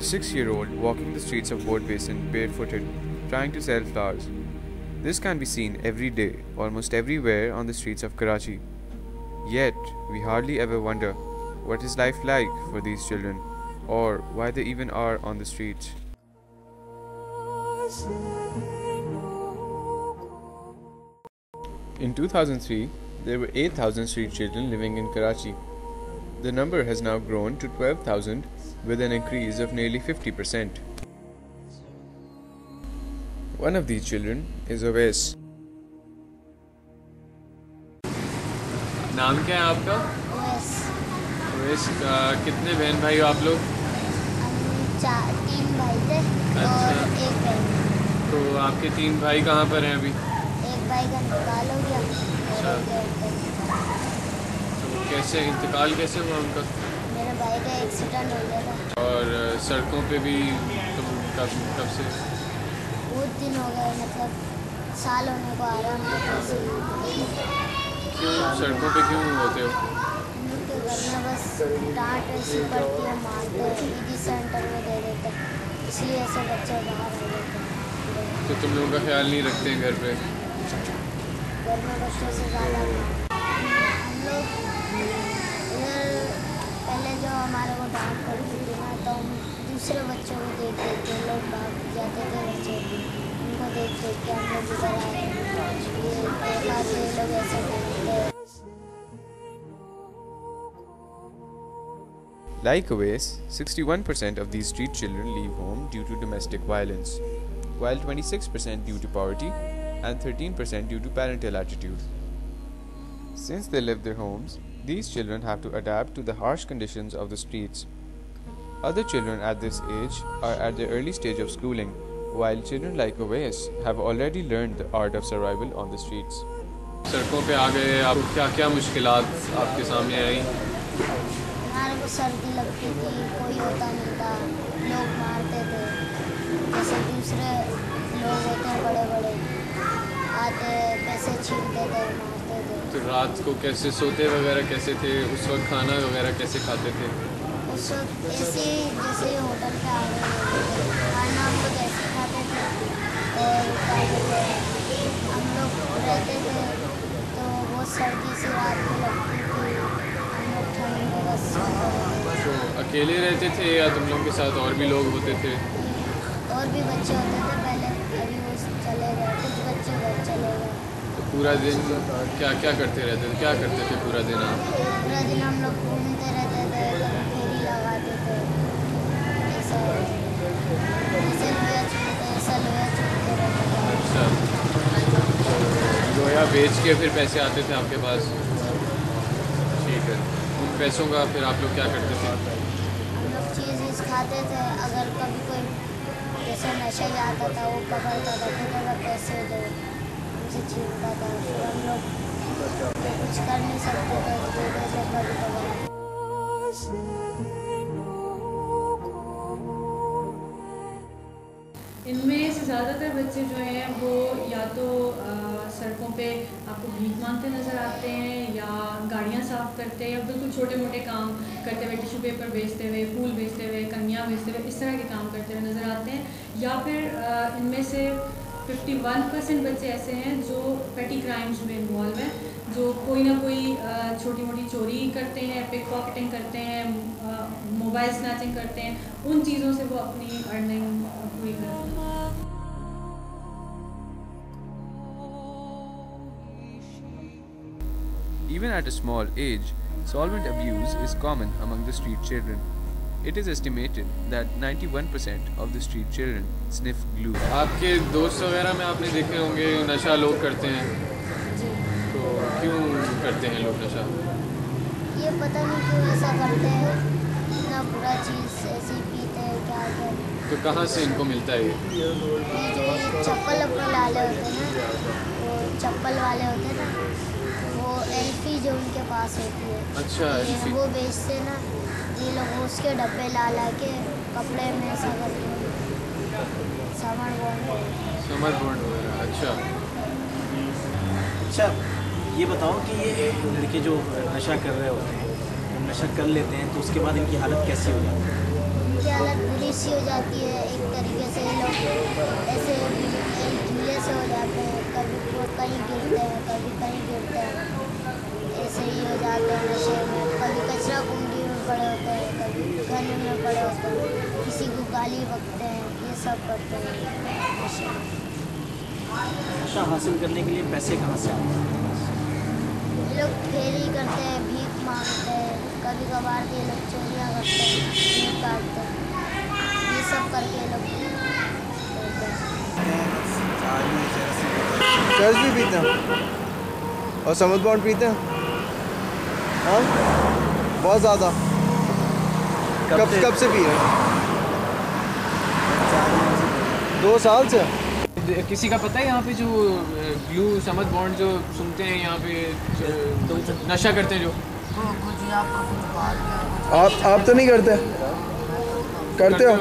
6-year-old walking the streets of Port Basin barefooted, trying to sell flowers. This can be seen every day, almost everywhere on the streets of Karachi. Yet, we hardly ever wonder what is life like for these children, or why they even are on the streets. In 2003, there were 8,000 street children living in Karachi. The number has now grown to 12,000 with an increase of nearly 50%. One of these children is Awais. नाम क्या है आपका? अवैस। कितने बहन भाई हो आप लोग? हम 3 भाई थे और एक बहन। तो आपके 3 भाई कहाँ पर हैं अभी? एक भाई का इंतकाल हो गया। तो कैसे इंतकाल कैसे हुआ उनका? मेरे भाई का एक्सीडेंट हो गया था। और सड़कों पे भी तुम कब से? बहुत दिन हो गए, मतलब साल होने को आ रहा है। क्यों सड़कों पे क्यों होते हो? हम लोग के घर में बस डांट ऐसी पड़ती है, मारते हैं, ईडी सेंटर में दे देते हैं, इसलिए ऐसे बच्चे बाहर आ जाते हैं। तो तुम लोगों का ख्याल नहीं रखते हैं घर पे? घर में बच्चों से ज़्यादा हम लोग इधर पहले जो हमारे को डांट पड़ती थी ना, तो हम दूसरे बच्चों को देख देख के लोग भाग जाते थे, बच्चे उनको देख देख के हम लोग इधर आए। ये लोग ऐसे बोलते हैं। Like Awais, 61% of these street children leave home due to domestic violence, while 26% due to poverty and 13% due to parental attitude. Since they leave their homes, these children have to adapt to the harsh conditions of the streets. Other children at this age are at the early stage of schooling, while children like Awais have already learned the art of survival on the streets. सड़कों पे आ गए, आप क्या क्या मुश्किलात आपके सामने आई? हमारे को सर्दी लगती थी, कोई होता नहीं था, लोग मारते थे, जैसे दूसरे लोग होते हैं बड़े बड़े आते पैसे छीनते थे, मारते थे। तो रात को कैसे सोते वगैरह कैसे थे? उस वक्त खाना वगैरह कैसे खाते थे? उस वक्त ऐसे जैसे होटल पे आ गए खाना हम लोग ऐसे खाते थे, और हम लोग रहते थे तो बहुत सर्दी सी रात को लगती थी, हम लोग ठंड में बस तो अकेले रहते थे या तुम लोगों के साथ और भी लोग होते थे? और भी बच्चे होते थे पहले, अभी वो चले गए, कुछ बच्चे घर चले गए। तो पूरा दिन क्या क्या करते रहते थे? क्या करते थे पूरा दिन आप? पूरा दिन हम लोग घूमते रहते थे, कभी फेरी लगाते थे, ऐसा लोया छूटते रहते थे। अच्छा, लोया बेच के फिर पैसे आते थे आपके पास? ठीक है, उन पैसों का फिर आप लोग क्या करते थे? हम लोग चीज़ खाते थे, अगर कभी कोई जैसे नशा ही आता था वो पकड़ता था तो अगर पैसे दो हमसे छीनता था, फिर हम लोग कुछ कर नहीं सकते थे तो दे देते कभी कभार। इनमें से ज़्यादातर बच्चे जो हैं वो या तो सड़कों पे आपको भीख मांगते नज़र आते हैं, या गाड़ियाँ साफ़ करते हैं, या बिल्कुल छोटे मोटे काम करते हुए, टिश्यू पेपर बेचते हुए, फूल बेचते हुए, कन्या बेचते हुए, इस तरह के काम करते हुए नज़र आते हैं। या फिर इनमें से 51% बच्चे ऐसे हैं जो पेटी क्राइम्स में इन्वॉल्व हैं, जो कोई ना कोई छोटी मोटी चोरी करते हैं, पिक पॉकेटिंग करते हैं, मोबाइल स्नैचिंग करते हैं, उन चीज़ों से वो अपनी अर्निंग पूरी करते हैं। Even at a small age, solvent abuse is common among the street children. It is estimated that 91% of the street children sniff glue. आपके दोस्त वगैरह में आपने देखे होंगे नशा लोग करते हैं, तो क्यों करते हैं लोग नशा? ये पता नहीं क्यों ऐसा करते हैं, इतना बुरा चीज़ ऐसे पीते हैं, क्या क्या। तो कहाँ से इनको मिलता है ये? ये जो चप्पल वाले होते हैं ना, वो चप्पल वाले होते हैं ना, वो एल्फी जो उनके पास होती है, अच्छा, एल्फी। वो बेचते ना, ये लोग उसके डब्बे ला के कपड़े में ऐसा करते हैं, समर बॉन्ड वगैरह। अच्छा, अच्छा, ये बताओ कि ये लड़के जो नशा कर रहे होते हैं, जब नशा कर लेते हैं तो उसके बाद इनकी हालत कैसी हो जाती है? इनकी हालत बुरी सी हो जाती है। एक तरीके से ये लोग ऐसे झूले से हो जाते हैं, कभी वो कहीं गिरते हैं, कभी कहीं गिरते हैं, ऐसे ही हो जाते हैं नशे में। कभी कचरा कुंडी में पड़े होते हैं, कभी घर में पड़े होते हैं, किसी को गाली बकते हैं, ये सब करते हैं नशे में। नशा हासिल करने के लिए पैसे कहाँ से आते हैं? ये लोग फेरी करते हैं, भीख मांगते हैं, कभी कभार ये लोग चोरियाँ करते हैं, भीख काटते हैं, ये सब करके ये लोग चर्च भी पीते हैं और समझ बॉन्ड पीते हैं। हाँ, बहुत ज़्यादा। कब से पी रहे हैं? 2 साल से। किसी का पता है यहाँ पे जो ब्लू समझ बॉन्ड जो सुनते हैं यहाँ पे नशा करते हैं जो? आप तो नहीं करते? करते हो?